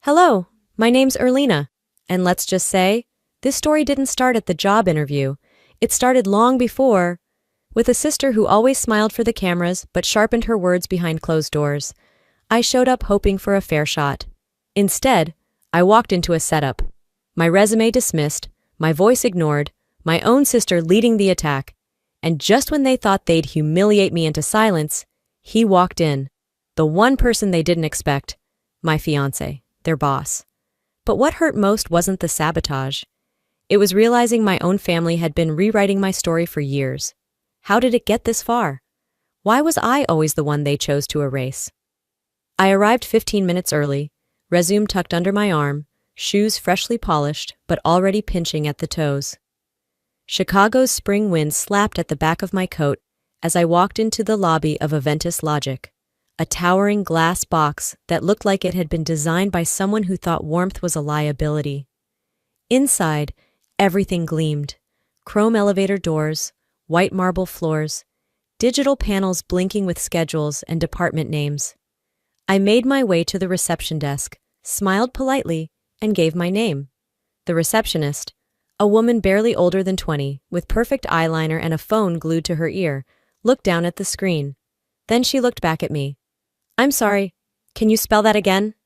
Hello, my name's Erlina, and let's just say, this story didn't start at the job interview. It started long before, with a sister who always smiled for the cameras but sharpened her words behind closed doors. I showed up hoping for a fair shot. Instead, I walked into a setup. My resume dismissed, my voice ignored, my own sister leading the attack, and just when they thought they'd humiliate me into silence, he walked in. The one person they didn't expect, my fiancé, their boss. But what hurt most wasn't the sabotage. It was realizing my own family had been rewriting my story for years. How did it get this far? Why was I always the one they chose to erase? I arrived 15 minutes early, resume tucked under my arm, shoes freshly polished but already pinching at the toes. Chicago's spring wind slapped at the back of my coat as I walked into the lobby of Aventus Logic, a towering glass box that looked like it had been designed by someone who thought warmth was a liability. Inside, everything gleamed. Chrome elevator doors, white marble floors, digital panels blinking with schedules and department names. I made my way to the reception desk, smiled politely, and gave my name. The receptionist, a woman barely older than 20, with perfect eyeliner and a phone glued to her ear, looked down at the screen. Then she looked back at me. "I'm sorry, can you spell that again?"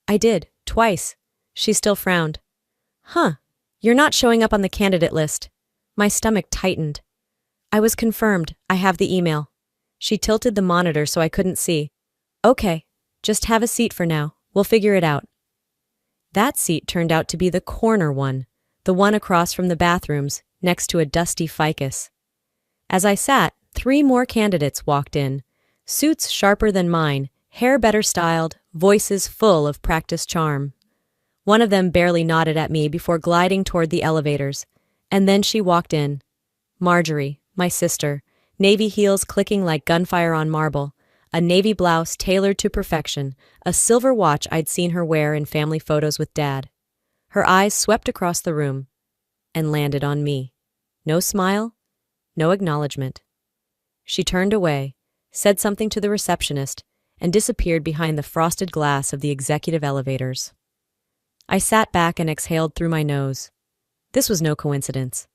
I did, twice. She still frowned. "Huh, you're not showing up on the candidate list." My stomach tightened. "I was confirmed, I have the email." She tilted the monitor so I couldn't see. "Okay, just have a seat for now, we'll figure it out." That seat turned out to be the corner one, the one across from the bathrooms, next to a dusty ficus. As I sat, 3 more candidates walked in, suits sharper than mine, hair better styled, voices full of practiced charm. One of them barely nodded at me before gliding toward the elevators, and then she walked in. Marjorie, my sister, navy heels clicking like gunfire on marble, a navy blouse tailored to perfection, a silver watch I'd seen her wear in family photos with Dad. Her eyes swept across the room and landed on me. No smile, no acknowledgement. She turned away, said something to the receptionist, and disappeared behind the frosted glass of the executive elevators. I sat back and exhaled through my nose. This was no coincidence.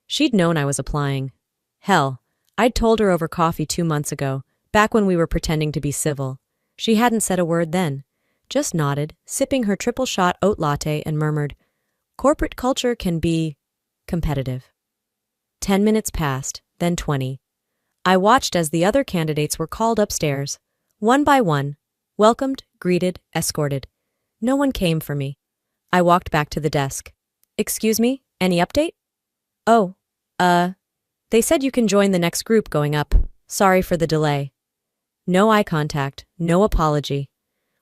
She'd known I was applying. Hell, I'd told her over coffee 2 months ago, back when we were pretending to be civil. She hadn't said a word then, just nodded, sipping her triple-shot oat latte and murmured, "Corporate culture can be competitive." 10 minutes passed, then 20. I watched as the other candidates were called upstairs, one by one, welcomed, greeted, escorted. No one came for me. I walked back to the desk. "Excuse me, any update?" "Oh, they said you can join the next group going up. Sorry for the delay." No eye contact, no apology.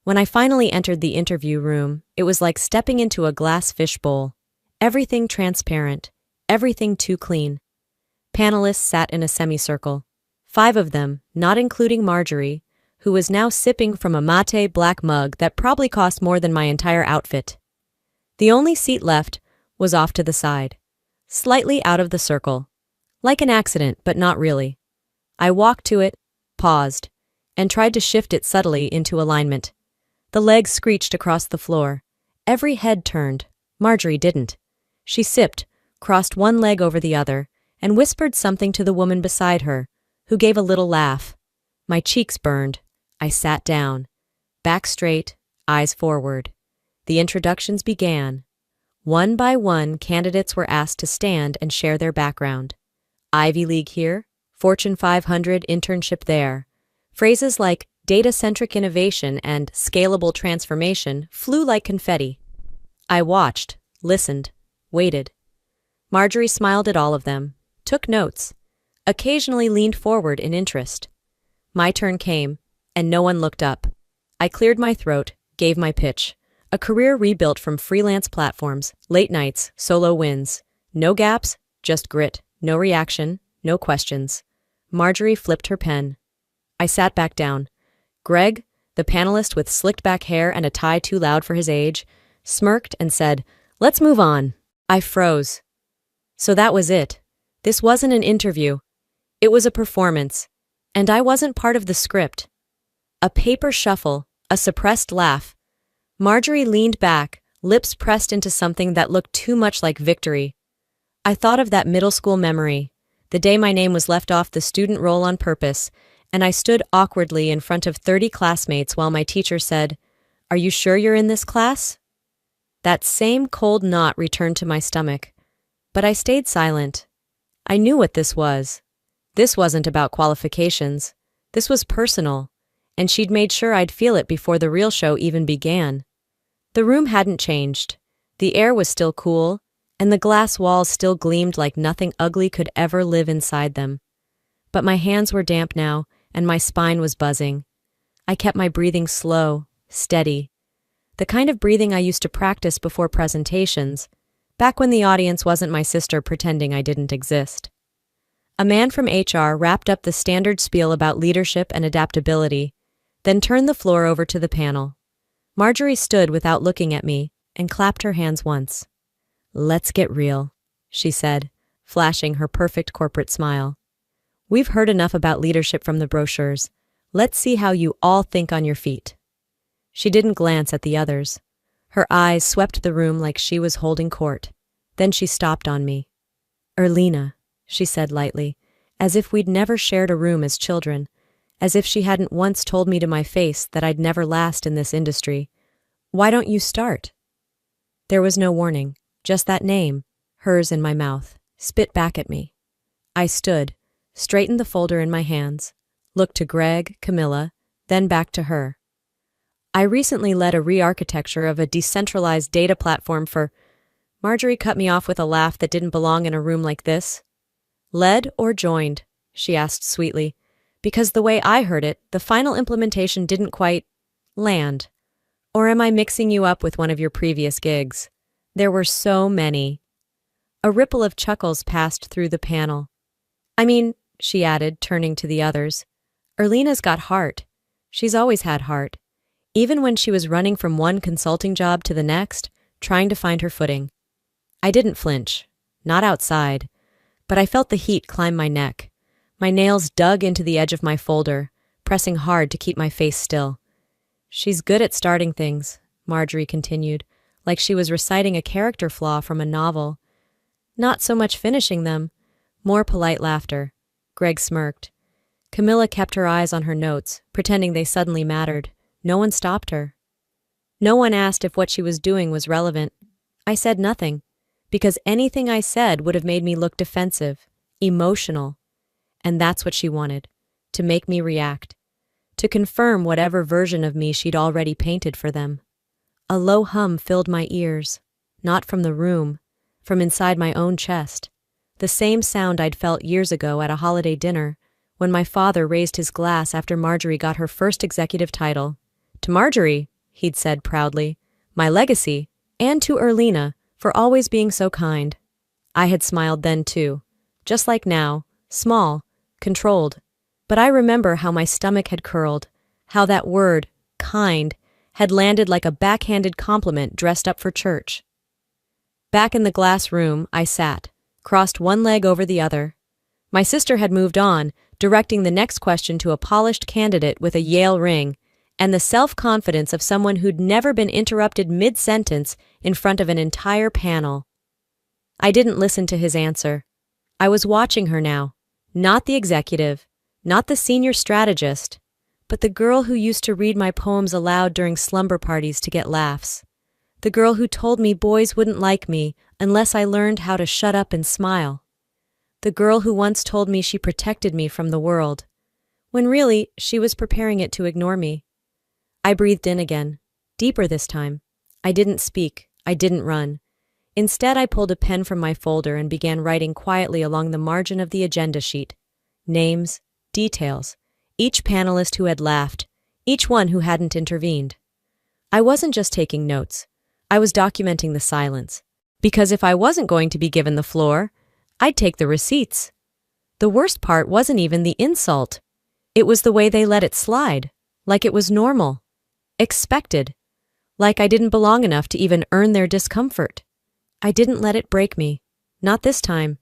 When I finally entered the interview room, it was like stepping into a glass fishbowl. Everything transparent, everything too clean. Panelists sat in a semicircle. 5 of them, not including Marjorie, who was now sipping from a mate black mug that probably cost more than my entire outfit. The only seat left was off to the side, slightly out of the circle. Like an accident, but not really. I walked to it, paused, and tried to shift it subtly into alignment. The legs screeched across the floor. Every head turned. Marjorie didn't. She sipped, crossed one leg over the other, and whispered something to the woman beside her, who gave a little laugh. My cheeks burned. I sat down. Back straight, eyes forward. The introductions began. One by one, candidates were asked to stand and share their background. Ivy League here, Fortune 500 internship there. Phrases like data-centric innovation and scalable transformation flew like confetti. I watched, listened, waited. Marjorie smiled at all of them, took notes, occasionally leaned forward in interest. My turn came, and no one looked up. I cleared my throat, gave my pitch. A career rebuilt from freelance platforms, late nights, solo wins. No gaps, just grit. No reaction, no questions. Marjorie flipped her pen. I sat back down. Greg, the panelist with slicked back hair and a tie too loud for his age, smirked and said, "Let's move on." I froze. So that was it. This wasn't an interview. It was a performance. And I wasn't part of the script. A paper shuffle, a suppressed laugh. Marjorie leaned back, lips pressed into something that looked too much like victory. I thought of that middle school memory, the day my name was left off the student roll on purpose, and I stood awkwardly in front of 30 classmates while my teacher said, "Are you sure you're in this class?" That same cold knot returned to my stomach, but I stayed silent. I knew what this was. This wasn't about qualifications. This was personal, and she'd made sure I'd feel it before the real show even began. The room hadn't changed. The air was still cool, and the glass walls still gleamed like nothing ugly could ever live inside them. But my hands were damp now, and my spine was buzzing. I kept my breathing slow, steady. The kind of breathing I used to practice before presentations, back when the audience wasn't my sister pretending I didn't exist. A man from HR wrapped up the standard spiel about leadership and adaptability, then turned the floor over to the panel. Marjorie stood without looking at me and clapped her hands once. "Let's get real," she said, flashing her perfect corporate smile. "We've heard enough about leadership from the brochures. Let's see how you all think on your feet." She didn't glance at the others. Her eyes swept the room like she was holding court. Then she stopped on me. "Erlina," she said lightly, as if we'd never shared a room as children, as if she hadn't once told me to my face that I'd never last in this industry. "Why don't you start?" There was no warning, just that name, hers in my mouth, spit back at me. I stood, straightened the folder in my hands, looked to Greg, Camilla, then back to her. "I recently led a re-architecture of a decentralized data platform for—" Marjorie cut me off with a laugh that didn't belong in a room like this. "Led or joined?" she asked sweetly, because the way I heard it, the final implementation didn't quite land. Or am I mixing you up with one of your previous gigs? There were so many. A ripple of chuckles passed through the panel. "I mean," she added, turning to the others, "Erlina's got heart. She's always had heart. Even when she was running from one consulting job to the next, trying to find her footing." I didn't flinch. Not outside. But I felt the heat climb my neck. My nails dug into the edge of my folder, pressing hard to keep my face still. "She's good at starting things," Marjorie continued, like she was reciting a character flaw from a novel. "Not so much finishing them." More polite laughter. Greg smirked. Camilla kept her eyes on her notes, pretending they suddenly mattered. No one stopped her. No one asked if what she was doing was relevant. I said nothing, because anything I said would have made me look defensive, emotional. And that's what she wanted, to make me react, to confirm whatever version of me she'd already painted for them. A low hum filled my ears, not from the room, from inside my own chest, the same sound I'd felt years ago at a holiday dinner, when my father raised his glass after Marjorie got her first executive title. "To Marjorie," he'd said proudly, "my legacy, and to Erlina, for always being so kind." I had smiled then too, just like now, small, controlled. But I remember how my stomach had curled, how that word, kind, had landed like a backhanded compliment dressed up for church. Back in the glass room, I sat, crossed one leg over the other. My sister had moved on, directing the next question to a polished candidate with a Yale ring, and the self-confidence of someone who'd never been interrupted mid-sentence in front of an entire panel. I didn't listen to his answer. I was watching her now, not the executive, not the senior strategist, but the girl who used to read my poems aloud during slumber parties to get laughs. The girl who told me boys wouldn't like me unless I learned how to shut up and smile. The girl who once told me she protected me from the world, when really she was preparing it to ignore me. I breathed in again, deeper this time. I didn't speak, I didn't run. Instead, I pulled a pen from my folder and began writing quietly along the margin of the agenda sheet. Names, details, each panelist who had laughed, each one who hadn't intervened. I wasn't just taking notes. I was documenting the silence. Because if I wasn't going to be given the floor, I'd take the receipts. The worst part wasn't even the insult. It was the way they let it slide, like it was normal. Expected, like I didn't belong enough to even earn their discomfort. I didn't let it break me, not this time,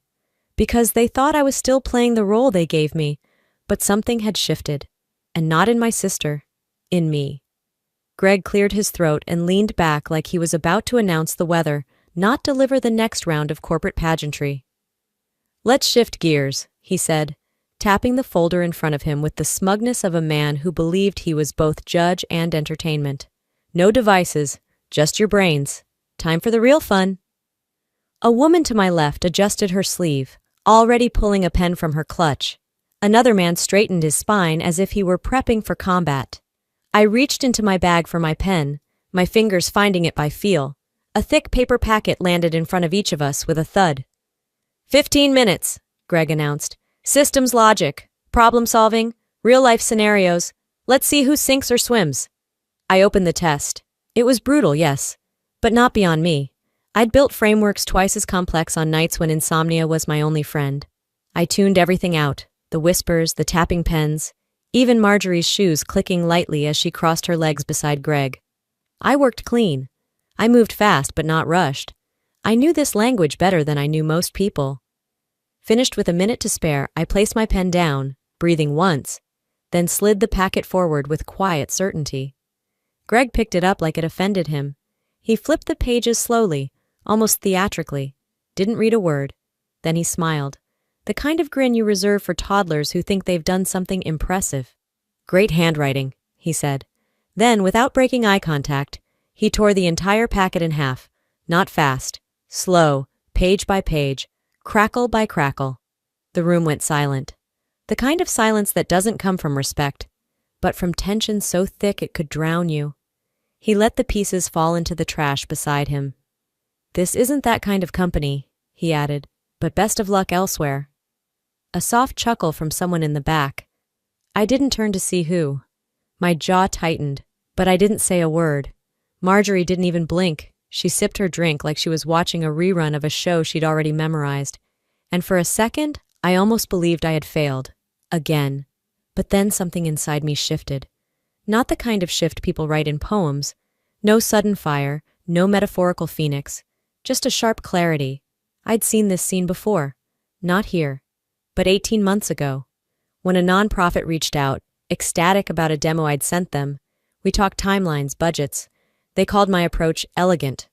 because they thought I was still playing the role they gave me, but something had shifted, and not in my sister, in me. Greg cleared his throat and leaned back like he was about to announce the weather, not deliver the next round of corporate pageantry. "Let's shift gears," he said, tapping the folder in front of him with the smugness of a man who believed he was both judge and entertainment. "No devices, just your brains. Time for the real fun." A woman to my left adjusted her sleeve, already pulling a pen from her clutch. Another man straightened his spine as if he were prepping for combat. I reached into my bag for my pen, my fingers finding it by feel. A thick paper packet landed in front of each of us with a thud. 15 minutes, Greg announced. Systems logic, problem solving, real-life scenarios. Let's see who sinks or swims. I opened the test. It was brutal, yes, but not beyond me. I'd built frameworks twice as complex on nights when insomnia was my only friend. I tuned everything out, the whispers, the tapping pens, even Marjorie's shoes clicking lightly as she crossed her legs beside Greg. I worked clean. I moved fast but not rushed. I knew this language better than I knew most people. Finished with a minute to spare, I placed my pen down, breathing once, then slid the packet forward with quiet certainty. Greg picked it up like it offended him. He flipped the pages slowly, almost theatrically, didn't read a word. Then he smiled, the kind of grin you reserve for toddlers who think they've done something impressive. Great handwriting, he said. Then, without breaking eye contact, he tore the entire packet in half, not fast, slow, page by page, crackle by crackle. The room went silent. The kind of silence that doesn't come from respect, but from tension so thick it could drown you. He let the pieces fall into the trash beside him. This isn't that kind of company, he added, but best of luck elsewhere. A soft chuckle from someone in the back. I didn't turn to see who. My jaw tightened, but I didn't say a word. Marjorie didn't even blink. She sipped her drink like she was watching a rerun of a show she'd already memorized. And for a second, I almost believed I had failed. Again. But then something inside me shifted. Not the kind of shift people write in poems. No sudden fire, no metaphorical phoenix. Just a sharp clarity. I'd seen this scene before. Not here, but 18 months ago. When a nonprofit reached out, ecstatic about a demo I'd sent them. We talked timelines, budgets. They called my approach elegant.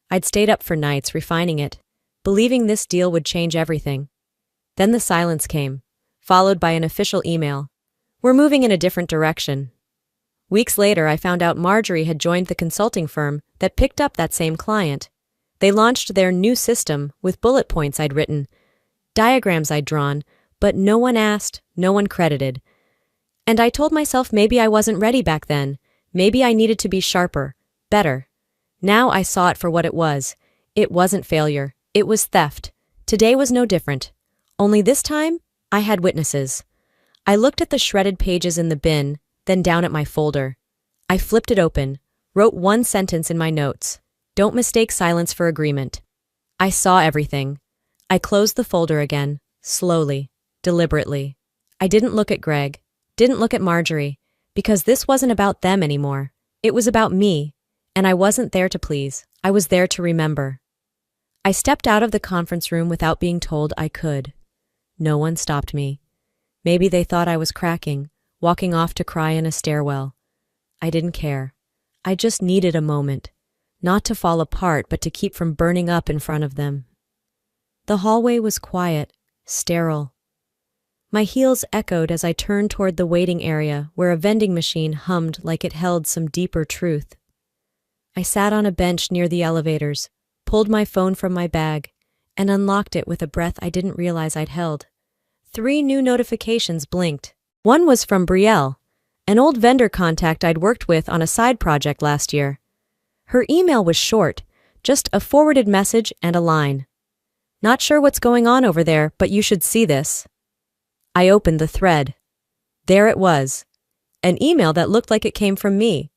I'd stayed up for nights refining it, believing this deal would change everything. Then the silence came, followed by an official email. We're moving in a different direction. Weeks later, I found out Marjorie had joined the consulting firm that picked up that same client. They launched their new system with bullet points I'd written, diagrams I'd drawn, but no one asked, no one credited. And I told myself maybe I wasn't ready back then. Maybe I needed to be sharper, better. Now I saw it for what it was. It wasn't failure. It was theft. Today was no different. Only this time, I had witnesses. I looked at the shredded pages in the bin, then down at my folder. I flipped it open, wrote one sentence in my notes. Don't mistake silence for agreement. I saw everything. I closed the folder again, slowly, deliberately. I didn't look at Greg, didn't look at Marjorie, because this wasn't about them anymore. It was about me, and I wasn't there to please. I was there to remember. I stepped out of the conference room without being told I could. No one stopped me. Maybe they thought I was cracking, walking off to cry in a stairwell. I didn't care. I just needed a moment. Not to fall apart, but to keep from burning up in front of them. The hallway was quiet, sterile. My heels echoed as I turned toward the waiting area where a vending machine hummed like it held some deeper truth. I sat on a bench near the elevators, pulled my phone from my bag, and unlocked it with a breath I didn't realize I'd held. 3 new notifications blinked. One was from Brielle, an old vendor contact I'd worked with on a side project last year. Her email was short, just a forwarded message and a line. Not sure what's going on over there, but you should see this. I opened the thread. There it was. An email that looked like it came from me.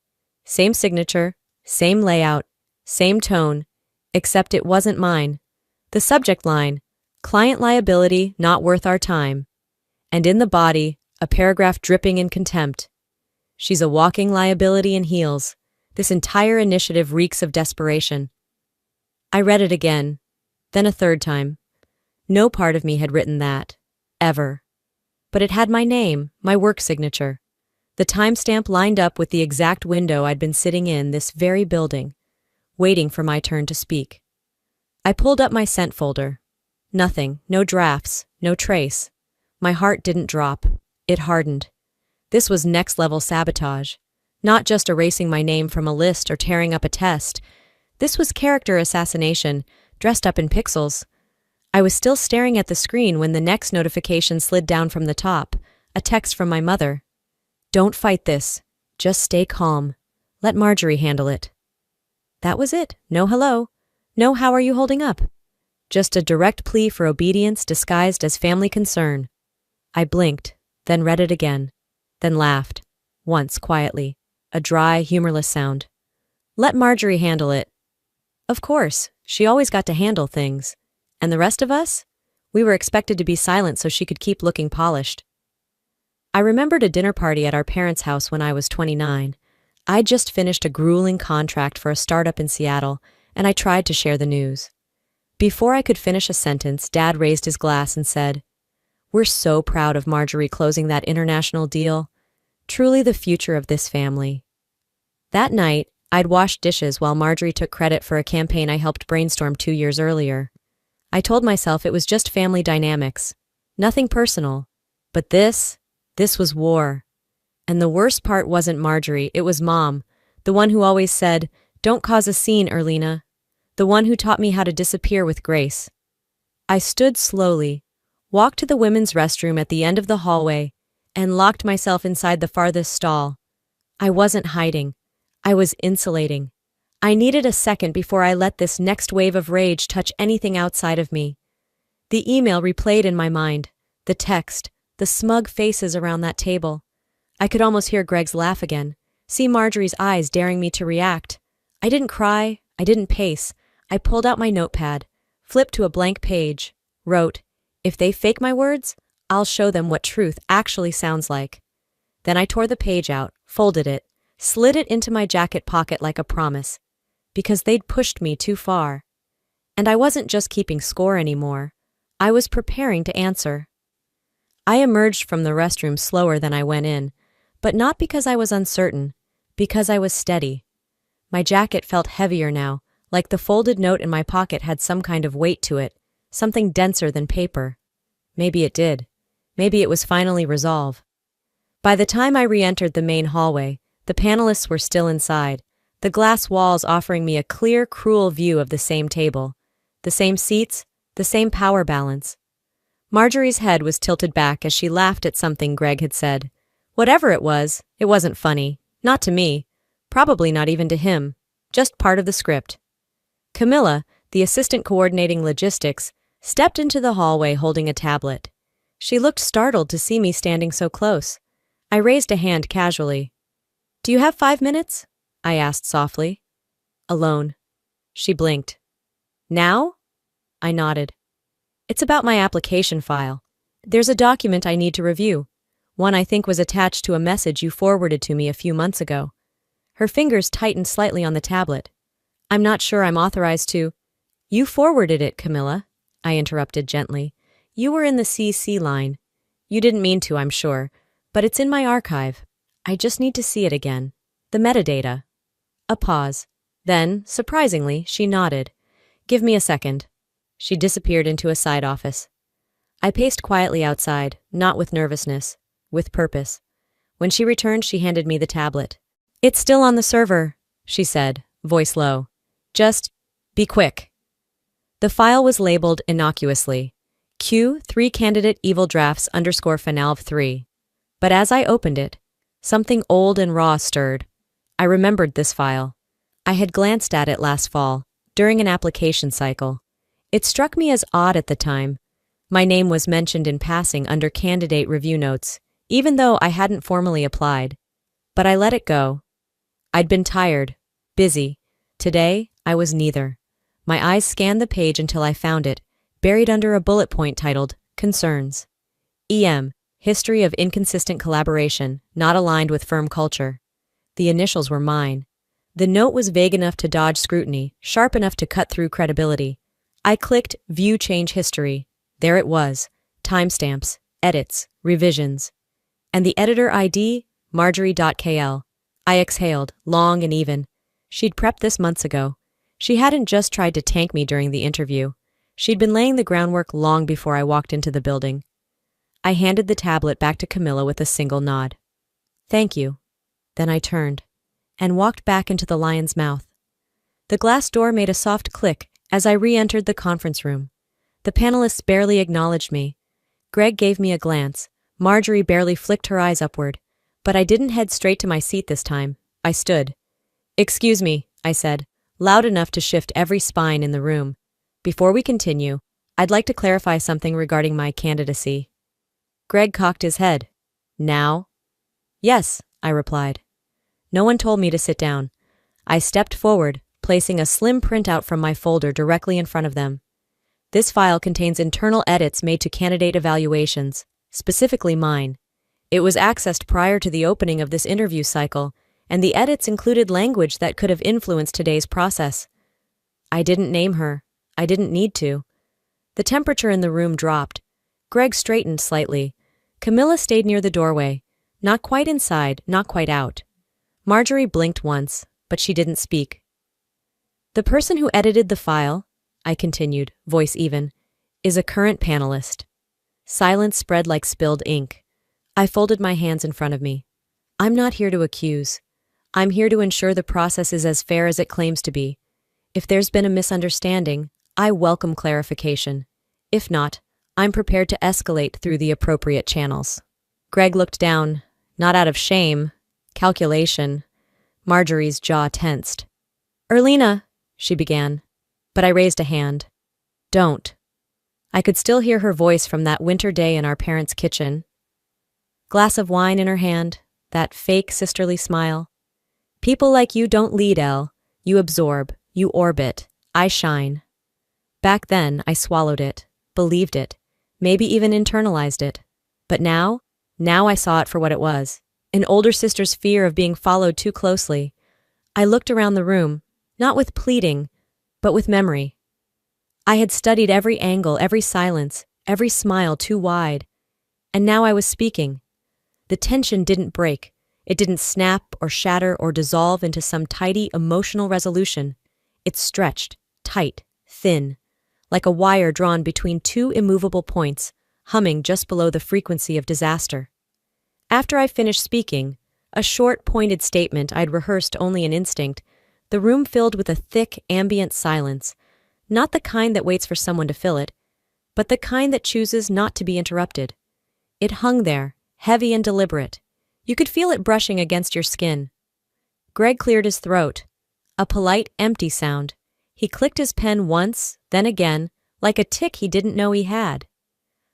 Same signature, same layout, same tone, except it wasn't mine. The subject line, client liability not worth our time. And in the body, a paragraph dripping in contempt. She's a walking liability in heels. This entire initiative reeks of desperation. I read it again, then a third time. No part of me had written that, ever. But it had my name, my work signature. The timestamp lined up with the exact window I'd been sitting in this very building, waiting for my turn to speak. I pulled up my sent folder. Nothing, no drafts, no trace. My heart didn't drop. It hardened. This was next-level sabotage. Not just erasing my name from a list or tearing up a test. This was character assassination, dressed up in pixels. I was still staring at the screen when the next notification slid down from the top, a text from my mother. "Don't fight this. Just stay calm. Let Marjorie handle it." That was it. No hello. No how are you holding up. Just a direct plea for obedience disguised as family concern. I blinked, then read it again, then laughed, once quietly, a dry, humorless sound. Let Marjorie handle it. Of course, she always got to handle things. And the rest of us? We were expected to be silent so she could keep looking polished. I remembered a dinner party at our parents' house when I was 29. I'd just finished a grueling contract for a startup in Seattle, and I tried to share the news. Before I could finish a sentence, Dad raised his glass and said, "We're so proud of Marjorie closing that international deal. Truly the future of this family." That night, I'd washed dishes while Marjorie took credit for a campaign I helped brainstorm 2 years earlier. I told myself it was just family dynamics, nothing personal. But this was war. And the worst part wasn't Marjorie, it was Mom, the one who always said, "Don't cause a scene, Erlina." The one who taught me how to disappear with grace. I stood slowly, walked to the women's restroom at the end of the hallway, and locked myself inside the farthest stall. I wasn't hiding. I was insulating. I needed a second before I let this next wave of rage touch anything outside of me. The email replayed in my mind, the text, the smug faces around that table. I could almost hear Greg's laugh again, see Marjorie's eyes daring me to react. I didn't cry, I didn't pace. I pulled out my notepad, flipped to a blank page, wrote, "If they fake my words, I'll show them what truth actually sounds like." Then I tore the page out, folded it, slid it into my jacket pocket like a promise, because they'd pushed me too far. And I wasn't just keeping score anymore. I was preparing to answer. I emerged from the restroom slower than I went in, but not because I was uncertain, because I was steady. My jacket felt heavier now, like the folded note in my pocket had some kind of weight to it, something denser than paper. Maybe it did. Maybe it was finally resolve. By the time I re-entered the main hallway, the panelists were still inside, the glass walls offering me a clear, cruel view of the same table, the same seats, the same power balance. Marjorie's head was tilted back as she laughed at something Greg had said. Whatever it wasn't funny. Not to me. Probably not even to him. Just part of the script. Camilla, the assistant coordinating logistics, stepped into the hallway holding a tablet. She looked startled to see me standing so close. I raised a hand casually. "Do you have 5 minutes?" I asked softly. "Alone." She blinked. "Now?" I nodded. "It's about my application file. There's a document I need to review. One I think was attached to a message you forwarded to me a few months ago." Her fingers tightened slightly on the tablet. "I'm not sure I'm authorized to—" "You forwarded it, Camilla," I interrupted gently. "You were in the CC line. You didn't mean to, I'm sure, but it's in my archive. I just need to see it again. The metadata." A pause. Then, surprisingly, she nodded. "Give me a second." She disappeared into a side office. I paced quietly outside, not with nervousness, with purpose. When she returned, she handed me the tablet. "It's still on the server," she said, voice low. "Just be quick." The file was labeled innocuously, Q 3 candidate evil drafts _finalv 3. But as I opened it, something old and raw stirred. I remembered this file. I had glanced at it last fall, during an application cycle. It struck me as odd at the time. My name was mentioned in passing under candidate review notes, even though I hadn't formally applied. But I let it go. I'd been tired, busy. Today, I was neither. My eyes scanned the page until I found it, buried under a bullet point titled, Concerns. EM, History of Inconsistent Collaboration, Not Aligned with Firm Culture. The initials were mine. The note was vague enough to dodge scrutiny, sharp enough to cut through credibility. I clicked View Change History. There it was. Timestamps, edits, revisions. And the editor ID, Marjorie.kl. I exhaled, long and even. She'd prepped this months ago. She hadn't just tried to tank me during the interview. She'd been laying the groundwork long before I walked into the building. I handed the tablet back to Camilla with a single nod. Thank you. Then I turned and walked back into the lion's mouth. The glass door made a soft click as I re-entered the conference room. The panelists barely acknowledged me. Greg gave me a glance. Marjorie barely flicked her eyes upward. But I didn't head straight to my seat this time. I stood. Excuse me, I said, loud enough to shift every spine in the room. Before we continue, I'd like to clarify something regarding my candidacy. Greg cocked his head. Now? Yes, I replied. No one told me to sit down. I stepped forward, placing a slim printout from my folder directly in front of them. This file contains internal edits made to candidate evaluations, specifically mine. It was accessed prior to the opening of this interview cycle, and the edits included language that could have influenced today's process. I didn't name her. I didn't need to. The temperature in the room dropped. Greg straightened slightly. Camilla stayed near the doorway, not quite inside, not quite out. Marjorie blinked once, but she didn't speak. The person who edited the file, I continued, voice even, is a current panelist. Silence spread like spilled ink. I folded my hands in front of me. I'm not here to accuse. I'm here to ensure the process is as fair as it claims to be. If there's been a misunderstanding, I welcome clarification. If not, I'm prepared to escalate through the appropriate channels. Greg looked down, not out of shame, calculation. Marjorie's jaw tensed. Erlina, she began, but I raised a hand. Don't. I could still hear her voice from that winter day in our parents' kitchen. Glass of wine in her hand, that fake sisterly smile. People like you don't lead, Elle. You absorb, you orbit. I shine. Back then, I swallowed it, believed it, maybe even internalized it. But now I saw it for what it was. An older sister's fear of being followed too closely. I looked around the room, not with pleading, but with memory. I had studied every angle, every silence, every smile too wide. And now I was speaking. The tension didn't break. It didn't snap or shatter or dissolve into some tidy emotional resolution. It stretched, tight, thin, like a wire drawn between two immovable points, humming just below the frequency of disaster. After I finished speaking, a short, pointed statement I'd rehearsed only in instinct, the room filled with a thick, ambient silence, not the kind that waits for someone to fill it, but the kind that chooses not to be interrupted. It hung there, heavy and deliberate. You could feel it brushing against your skin. Greg cleared his throat. A polite, empty sound. He clicked his pen once, then again, like a tic he didn't know he had.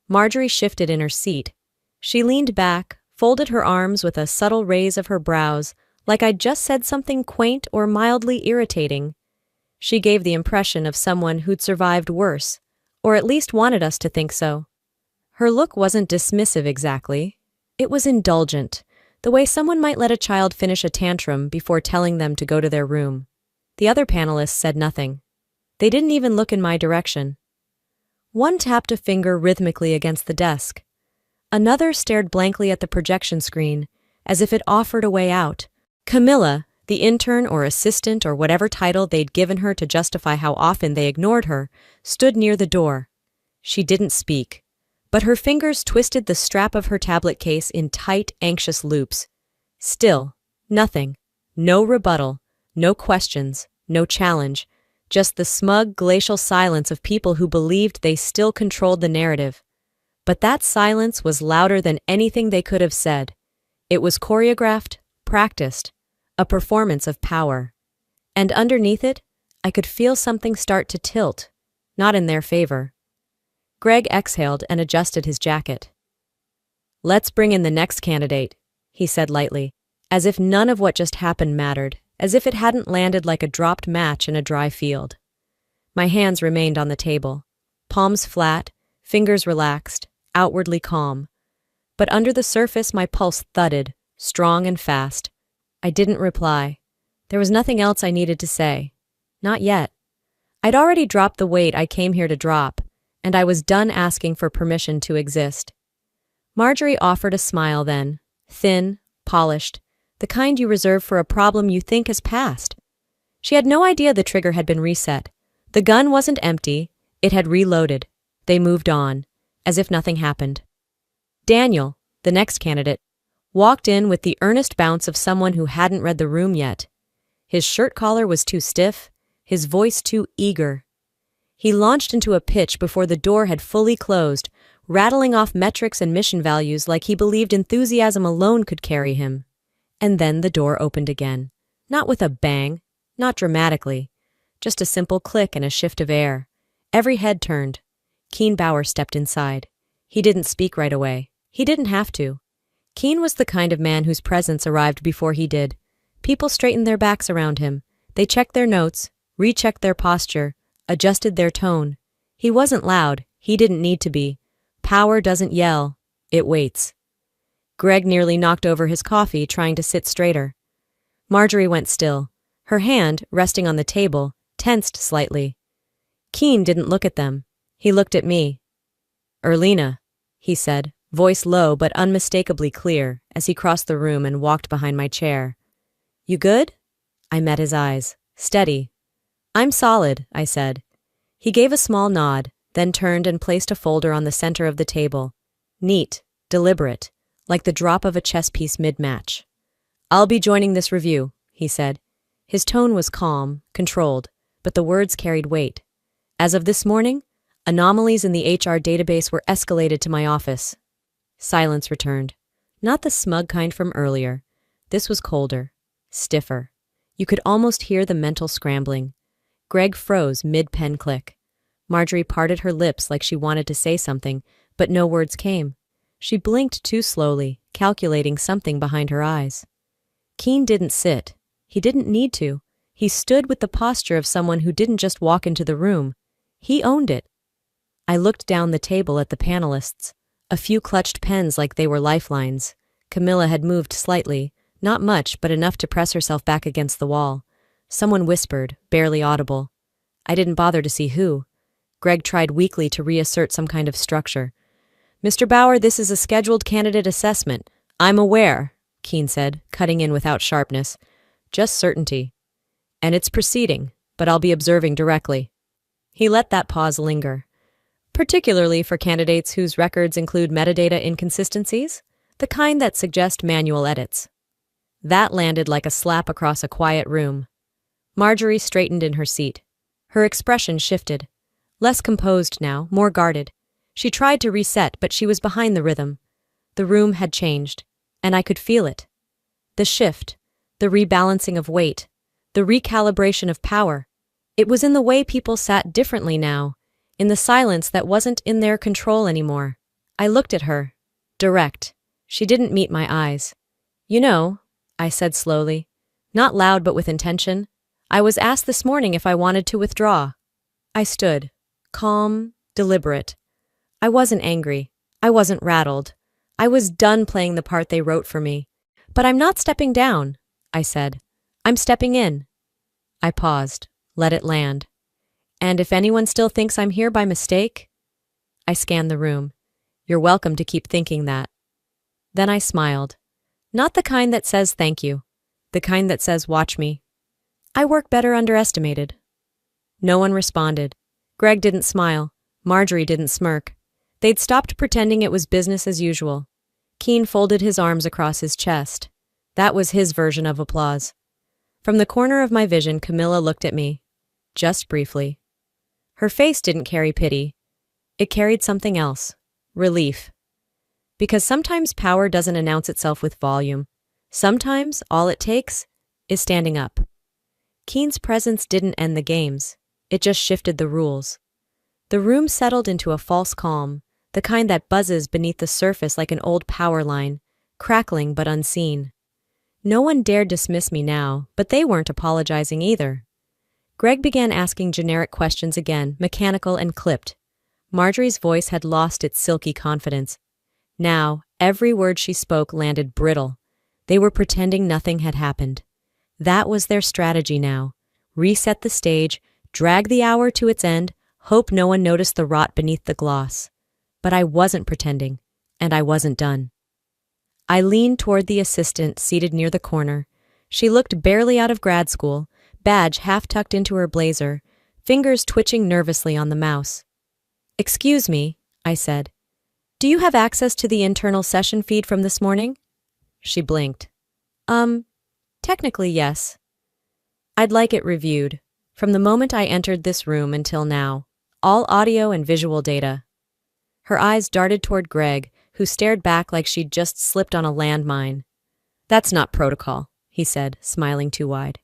Marjorie shifted in her seat. She leaned back, folded her arms with a subtle raise of her brows, like I'd just said something quaint or mildly irritating. She gave the impression of someone who'd survived worse, or at least wanted us to think so. Her look wasn't dismissive exactly. It was indulgent, the way someone might let a child finish a tantrum before telling them to go to their room. The other panelists said nothing. They didn't even look in my direction. One tapped a finger rhythmically against the desk. Another stared blankly at the projection screen, as if it offered a way out. Camilla, the intern or assistant or whatever title they'd given her to justify how often they ignored her, stood near the door. She didn't speak, but her fingers twisted the strap of her tablet case in tight, anxious loops. Still, nothing. No rebuttal, no questions, no challenge, just the smug, glacial silence of people who believed they still controlled the narrative. But that silence was louder than anything they could have said. It was choreographed, practiced, a performance of power. And underneath it, I could feel something start to tilt, not in their favor. Greg exhaled and adjusted his jacket. Let's bring in the next candidate, he said lightly, as if none of what just happened mattered, as if it hadn't landed like a dropped match in a dry field. My hands remained on the table, palms flat, fingers relaxed, outwardly calm. But under the surface my pulse thudded, strong and fast. I didn't reply. There was nothing else I needed to say. Not yet. I'd already dropped the weight I came here to drop, and I was done asking for permission to exist. Marjorie offered a smile then, thin, polished, the kind you reserve for a problem you think has passed. She had no idea the trigger had been reset. The gun wasn't empty, it had reloaded. They moved on, as if nothing happened. Daniel, the next candidate, walked in with the earnest bounce of someone who hadn't read the room yet. His shirt collar was too stiff, his voice too eager. He launched into a pitch before the door had fully closed, rattling off metrics and mission values like he believed enthusiasm alone could carry him. And then the door opened again. Not with a bang, not dramatically. Just a simple click and a shift of air. Every head turned. Keen Bauer stepped inside. He didn't speak right away. He didn't have to. Keen was the kind of man whose presence arrived before he did. People straightened their backs around him. They checked their notes, rechecked their posture, adjusted their tone. He wasn't loud. He didn't need to be. Power doesn't yell. It waits. Greg nearly knocked over his coffee trying to sit straighter. Marjorie went still. Her hand, resting on the table, tensed slightly. Keen didn't look at them. He looked at me. "Erlina," he said, voice low but unmistakably clear, as he crossed the room and walked behind my chair. "You good?" I met his eyes. Steady. "I'm solid," I said. He gave a small nod, then turned and placed a folder on the center of the table. Neat, deliberate, like the drop of a chess piece mid-match. "I'll be joining this review," he said. His tone was calm, controlled, but the words carried weight. As of this morning, anomalies in the HR database were escalated to my office. Silence returned. Not the smug kind from earlier. This was colder, stiffer. You could almost hear the mental scrambling. Greg froze mid-pen click. Marjorie parted her lips like she wanted to say something, but no words came. She blinked too slowly, calculating something behind her eyes. Keen didn't sit. He didn't need to. He stood with the posture of someone who didn't just walk into the room. He owned it. I looked down the table at the panelists. A few clutched pens like they were lifelines. Camilla had moved slightly, not much, but enough to press herself back against the wall. Someone whispered, barely audible. I didn't bother to see who. Greg tried weakly to reassert some kind of structure. "Mr. Bauer, this is a scheduled candidate assessment. I'm aware," Keen said, cutting in without sharpness. "Just certainty. And it's proceeding, but I'll be observing directly." He let that pause linger. "Particularly for candidates whose records include metadata inconsistencies, the kind that suggest manual edits." That landed like a slap across a quiet room. Marjorie straightened in her seat. Her expression shifted. Less composed now, more guarded. She tried to reset, but she was behind the rhythm. The room had changed, and I could feel it. The shift, the rebalancing of weight, the recalibration of power. It was in the way people sat differently now, in the silence that wasn't in their control anymore. I looked at her. Direct. She didn't meet my eyes. "You know," I said slowly, not loud but with intention, "I was asked this morning if I wanted to withdraw." I stood, calm, deliberate. I wasn't angry. I wasn't rattled. I was done playing the part they wrote for me. "But I'm not stepping down," I said. "I'm stepping in." I paused, let it land. "And if anyone still thinks I'm here by mistake?" I scanned the room. "You're welcome to keep thinking that." Then I smiled. Not the kind that says thank you. The kind that says watch me. I work better underestimated. No one responded. Greg didn't smile. Marjorie didn't smirk. They'd stopped pretending it was business as usual. Keen folded his arms across his chest. That was his version of applause. From the corner of my vision, Camilla looked at me. Just briefly. Her face didn't carry pity. It carried something else. Relief. Because sometimes power doesn't announce itself with volume. Sometimes all it takes is standing up. Keen's presence didn't end the games. It just shifted the rules. The room settled into a false calm, the kind that buzzes beneath the surface like an old power line, crackling but unseen. No one dared dismiss me now, but they weren't apologizing either. Greg began asking generic questions again, mechanical and clipped. Marjorie's voice had lost its silky confidence. Now, every word she spoke landed brittle. They were pretending nothing had happened. That was their strategy now. Reset the stage, drag the hour to its end, hope no one noticed the rot beneath the gloss. But I wasn't pretending, and I wasn't done. I leaned toward the assistant seated near the corner. She looked barely out of grad school, badge half tucked into her blazer, fingers twitching nervously on the mouse. "Excuse me," I said. "Do you have access to the internal session feed from this morning?" She blinked. Technically yes. I'd like it reviewed. From the moment I entered this room until now. All audio and visual data." Her eyes darted toward Greg, who stared back like she'd just slipped on a landmine. "That's not protocol," he said, smiling too wide.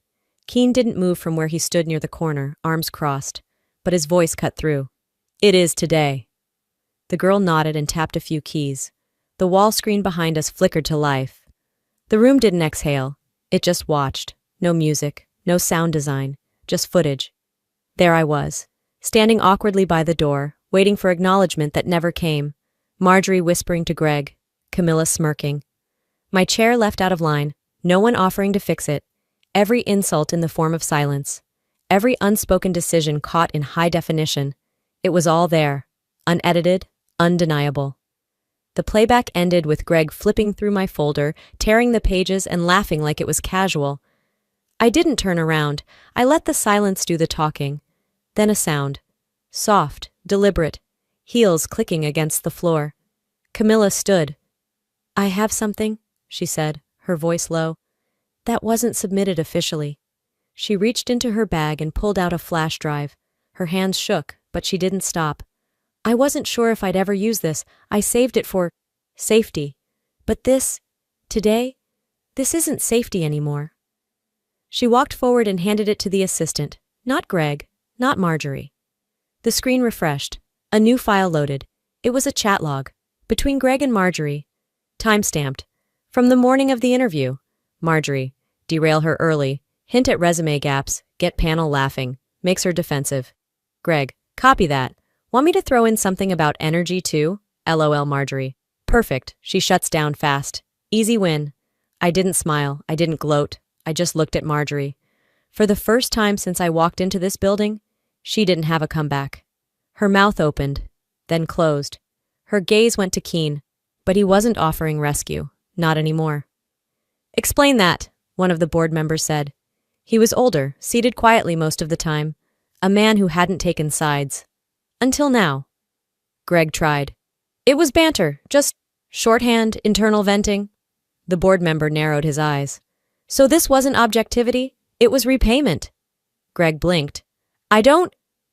Keen didn't move from where he stood near the corner, arms crossed, but his voice cut through. "It is today." The girl nodded and tapped a few keys. The wall screen behind us flickered to life. The room didn't exhale. It just watched. No music, no sound design, just footage. There I was, standing awkwardly by the door, waiting for acknowledgement that never came. Marjorie whispering to Greg, Camilla smirking. My chair left out of line, no one offering to fix it. Every insult in the form of silence. Every unspoken decision caught in high definition. It was all there, unedited, undeniable. The playback ended with Greg flipping through my folder, tearing the pages and laughing like it was casual. I didn't turn around. I let the silence do the talking. Then a sound. Soft, deliberate, heels clicking against the floor. Camilla stood. "I have something," she said, her voice low. "That wasn't submitted officially." She reached into her bag and pulled out a flash drive. Her hands shook, but she didn't stop. "I wasn't sure if I'd ever use this. I saved it for safety. But today, this isn't safety anymore." She walked forward and handed it to the assistant. Not Greg, not Marjorie. The screen refreshed. A new file loaded. It was a chat log. Between Greg and Marjorie. Time-stamped. From the morning of the interview. Marjorie. Derail her early. Hint at resume gaps. Get panel laughing. Makes her defensive. Greg. Copy that. Want me to throw in something about energy too? LOL Marjorie. Perfect. She shuts down fast. Easy win. I didn't smile. I didn't gloat. I just looked at Marjorie. For the first time since I walked into this building, she didn't have a comeback. Her mouth opened, then closed. Her gaze went to Keen, but he wasn't offering rescue. Not anymore. "Explain that," one of the board members said. He was older, seated quietly most of the time. A man who hadn't taken sides. Until now. Greg tried. "It was banter, just shorthand, internal venting." The board member narrowed his eyes. "So this wasn't objectivity? It was repayment." Greg blinked.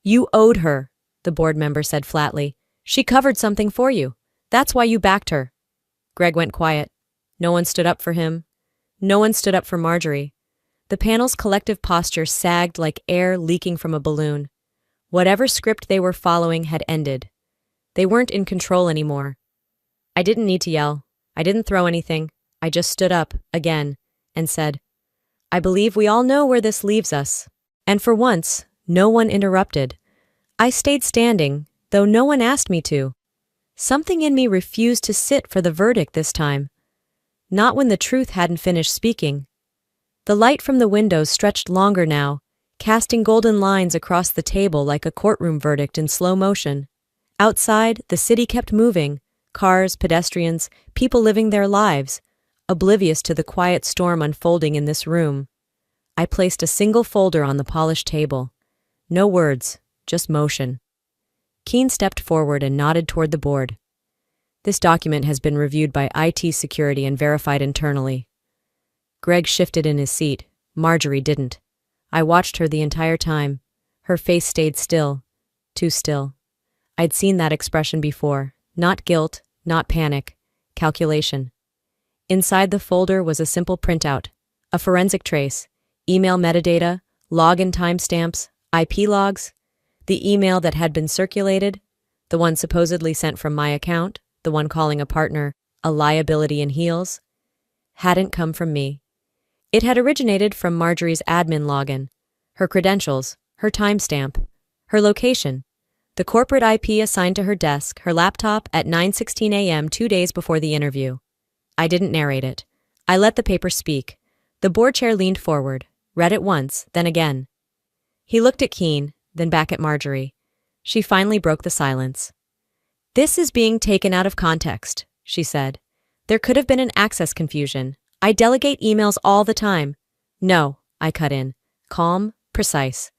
You owed her," the board member said flatly. "She covered something for you. That's why you backed her." Greg went quiet. No one stood up for him. No one stood up for Marjorie. The panel's collective posture sagged like air leaking from a balloon. Whatever script they were following had ended. They weren't in control anymore. I didn't need to yell. I didn't throw anything. I just stood up, again, and said, "I believe we all know where this leaves us." And for once, no one interrupted. I stayed standing, though no one asked me to. Something in me refused to sit for the verdict this time. Not when the truth hadn't finished speaking. The light from the windows stretched longer now, casting golden lines across the table like a courtroom verdict in slow motion. Outside, the city kept moving, cars, pedestrians, people living their lives, oblivious to the quiet storm unfolding in this room. I placed a single folder on the polished table. No words, just motion. Keen stepped forward and nodded toward the board. "This document has been reviewed by IT security and verified internally." Greg shifted in his seat. Marjorie didn't. I watched her the entire time. Her face stayed still. Too still. I'd seen that expression before. Not guilt, not panic. Calculation. Inside the folder was a simple printout. A forensic trace. Email metadata. Login timestamps. IP logs. The email that had been circulated. The one supposedly sent from my account. The one calling a partner a liability in heels. Hadn't come from me. It had originated from Marjorie's admin login. Her credentials. Her timestamp. Her location. The corporate IP assigned to her desk, her laptop, at 9:16 a.m. 2 days before the interview. I didn't narrate it. I let the paper speak. The board chair leaned forward, read it once, then again. He looked at Keen, then back at Marjorie. She finally broke the silence. "This is being taken out of context," she said. There could have been an access confusion. I delegate emails all the time. No, I cut in. Calm, precise.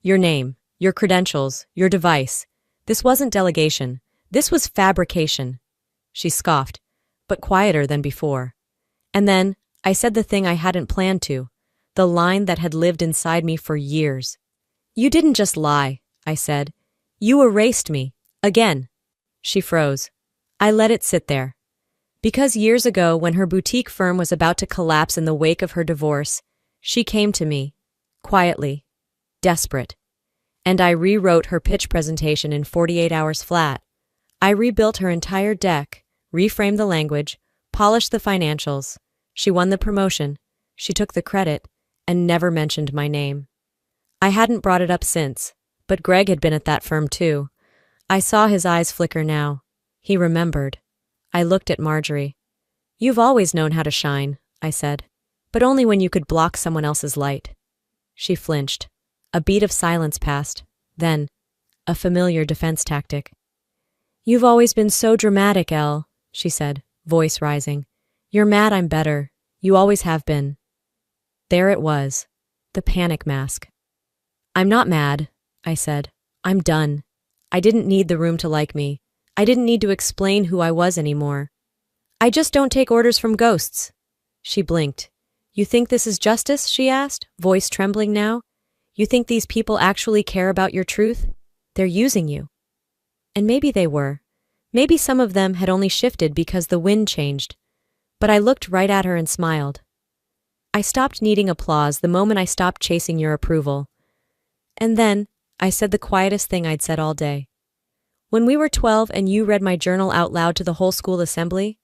Your name, your credentials, your device. This wasn't delegation. This was fabrication. She scoffed, but quieter than before. And then, I said the thing I hadn't planned to, the line that had lived inside me for years. You didn't just lie, I said. You erased me. Again. She froze. I let it sit there. Because years ago, when her boutique firm was about to collapse in the wake of her divorce, she came to me, quietly, desperate. And I rewrote her pitch presentation in 48 hours flat. I rebuilt her entire deck, reframed the language, polished the financials. She won the promotion, she took the credit, and never mentioned my name. I hadn't brought it up since, but Greg had been at that firm too. I saw his eyes flicker now. He remembered. I looked at Marjorie. You've always known how to shine, I said, but only when you could block someone else's light. She flinched. A beat of silence passed, then, a familiar defense tactic. You've always been so dramatic, Elle, she said, voice rising. You're mad I'm better. You always have been. There it was, the panic mask. I'm not mad, I said. I'm done. I didn't need the room to like me. I didn't need to explain who I was anymore. I just don't take orders from ghosts. She blinked. You think this is justice? She asked, voice trembling now. You think these people actually care about your truth? They're using you. And maybe they were. Maybe some of them had only shifted because the wind changed. But I looked right at her and smiled. I stopped needing applause the moment I stopped chasing your approval. And then, I said the quietest thing I'd said all day. When we were 12 and you read my journal out loud to the whole school assembly,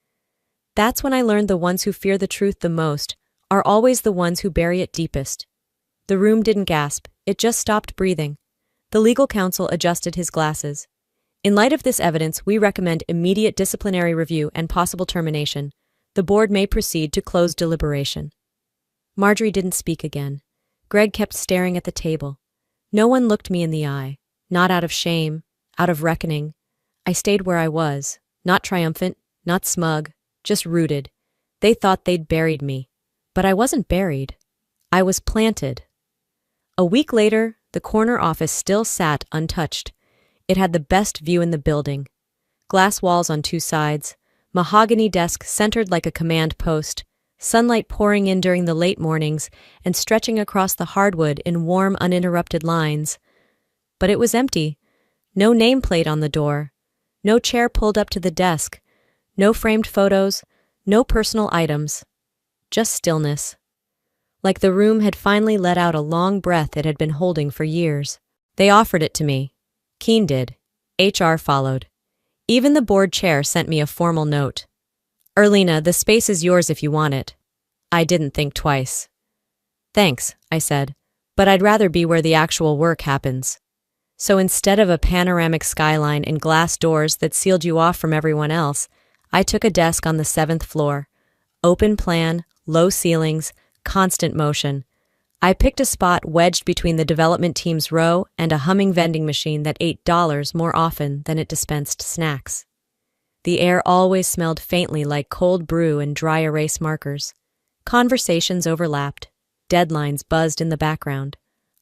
that's when I learned the ones who fear the truth the most are always the ones who bury it deepest. The room didn't gasp, it just stopped breathing. The legal counsel adjusted his glasses. In light of this evidence, we recommend immediate disciplinary review and possible termination. The board may proceed to close deliberation. Marjorie didn't speak again. Greg kept staring at the table. No one looked me in the eye, not out of shame, out of reckoning. I stayed where I was, not triumphant, not smug, just rooted. They thought they'd buried me, but I wasn't buried. I was planted. A week later, the corner office still sat untouched. It had the best view in the building. Glass walls on two sides, mahogany desk centered like a command post, sunlight pouring in during the late mornings and stretching across the hardwood in warm, uninterrupted lines. But it was empty. No nameplate on the door. No chair pulled up to the desk. No framed photos. No personal items. Just stillness. Like the room had finally let out a long breath it had been holding for years. They offered it to me. Keene did. HR followed. Even the board chair sent me a formal note. Erlina, the space is yours if you want it. I didn't think twice. Thanks, I said, but I'd rather be where the actual work happens. So instead of a panoramic skyline and glass doors that sealed you off from everyone else, I took a desk on the 7th floor. Open plan, low ceilings, constant motion. I picked a spot wedged between the development team's row and a humming vending machine that ate dollars more often than it dispensed snacks. The air always smelled faintly like cold brew and dry erase markers. Conversations overlapped. Deadlines buzzed in the background.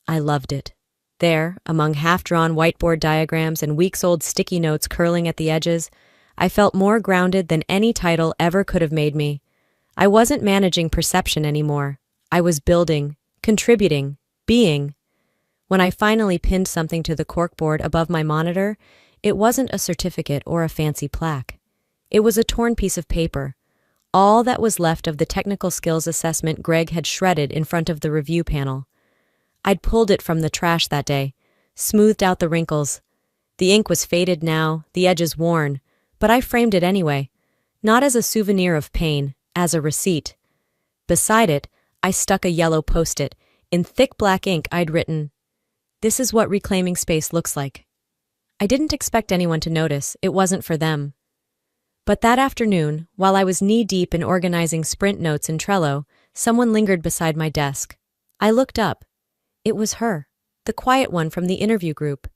I loved it. There, among half-drawn whiteboard diagrams and weeks-old sticky notes curling at the edges, I felt more grounded than any title ever could have made me. I wasn't managing perception anymore. I was building, contributing, being. When I finally pinned something to the corkboard above my monitor, it wasn't a certificate or a fancy plaque. It was a torn piece of paper, all that was left of the technical skills assessment Greg had shredded in front of the review panel. I'd pulled it from the trash that day, smoothed out the wrinkles. The ink was faded now, the edges worn, but I framed it anyway, not as a souvenir of pain, as a receipt. Beside it, I stuck a yellow post-it. In thick black ink, I'd written, "This is what reclaiming space looks like." I didn't expect anyone to notice. It wasn't for them. But that afternoon, while I was knee-deep in organizing sprint notes in Trello, someone lingered beside my desk. I looked up. It was her, the quiet one from the interview group,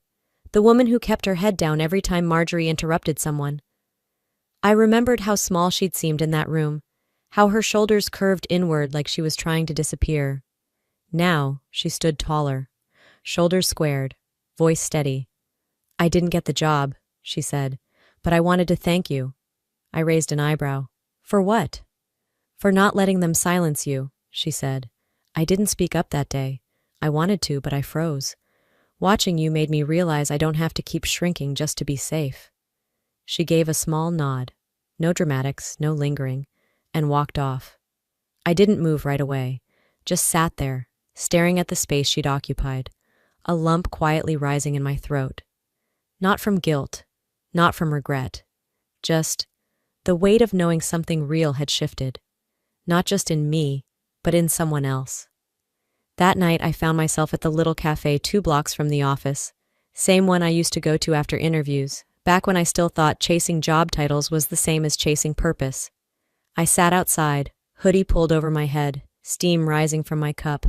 the woman who kept her head down every time Marjorie interrupted someone. I remembered how small she'd seemed in that room, how her shoulders curved inward like she was trying to disappear. Now, she stood taller, shoulders squared, voice steady. "I didn't get the job," she said, "but I wanted to thank you." I raised an eyebrow. "For what?" "For not letting them silence you," she said. "I didn't speak up that day. I wanted to, but I froze. Watching you made me realize I don't have to keep shrinking just to be safe." She gave a small nod, no dramatics, no lingering, and walked off. I didn't move right away, just sat there, staring at the space she'd occupied, a lump quietly rising in my throat. Not from guilt, not from regret, just the weight of knowing something real had shifted, not just in me, but in someone else. That night, I found myself at the little cafe 2 blocks from the office, same one I used to go to after interviews, back when I still thought chasing job titles was the same as chasing purpose. I sat outside, hoodie pulled over my head, steam rising from my cup.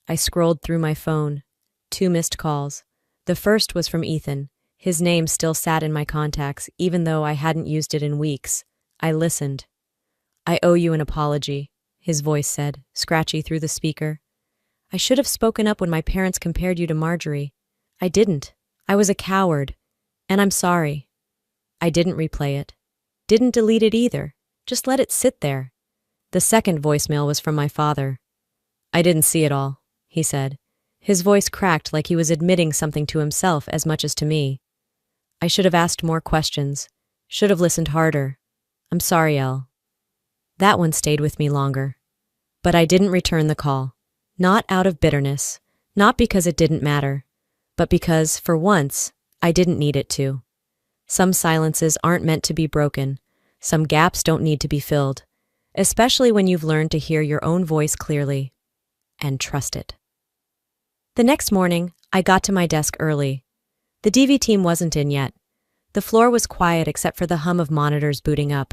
I scrolled through my phone. 2 missed calls. The first was from Ethan. His name still sat in my contacts, even though I hadn't used it in weeks. I listened. "I owe you an apology," his voice said, scratchy through the speaker. "I should have spoken up when my parents compared you to Marjorie. I didn't. I was a coward. And I'm sorry." I didn't replay it. Didn't delete it either. Just let it sit there. The second voicemail was from my father. "I didn't see it all," he said. His voice cracked like he was admitting something to himself as much as to me. "I should have asked more questions. Should have listened harder. I'm sorry, Elle." That one stayed with me longer. But I didn't return the call. Not out of bitterness. Not because it didn't matter. But because, for once, I didn't need it to. Some silences aren't meant to be broken. Some gaps don't need to be filled. Especially when you've learned to hear your own voice clearly. And trust it. The next morning, I got to my desk early. The DV team wasn't in yet. The floor was quiet except for the hum of monitors booting up.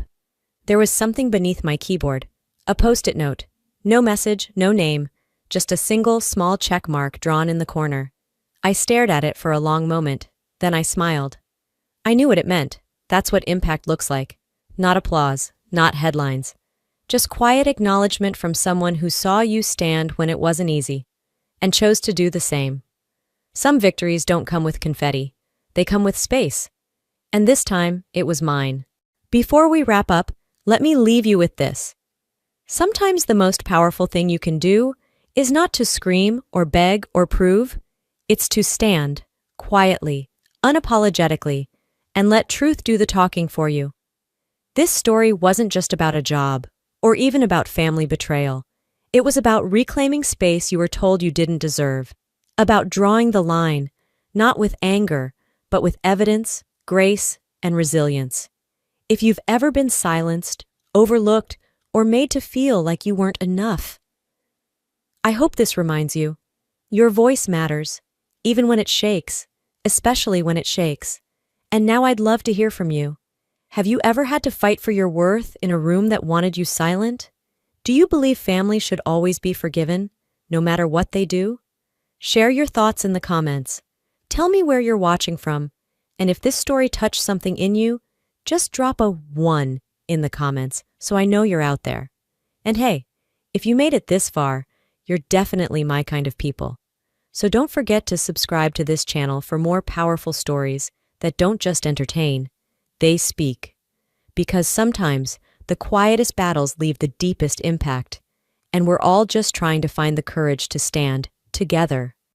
There was something beneath my keyboard. A post-it note. No message, no name. Just a single, small check mark drawn in the corner. I stared at it for a long moment. Then I smiled. I knew what it meant. That's what impact looks like. Not applause, not headlines. Just quiet acknowledgement from someone who saw you stand when it wasn't easy, and chose to do the same. Some victories don't come with confetti. They come with space. And this time, it was mine. Before we wrap up, let me leave you with this. Sometimes the most powerful thing you can do is not to scream or beg or prove. It's to stand, quietly, unapologetically, and let truth do the talking for you. This story wasn't just about a job, or even about family betrayal. It was about reclaiming space you were told you didn't deserve, about drawing the line, not with anger, but with evidence, grace, and resilience. If you've ever been silenced, overlooked, or made to feel like you weren't enough, I hope this reminds you, your voice matters, even when it shakes, especially when it shakes. And now I'd love to hear from you. Have you ever had to fight for your worth in a room that wanted you silent? Do you believe family should always be forgiven, no matter what they do? Share your thoughts in the comments. Tell me where you're watching from, and if this story touched something in you, just drop a 1 in the comments so I know you're out there. And hey, if you made it this far, you're definitely my kind of people. So don't forget to subscribe to this channel for more powerful stories that don't just entertain, they speak. Because sometimes the quietest battles leave the deepest impact, and we're all just trying to find the courage to stand together.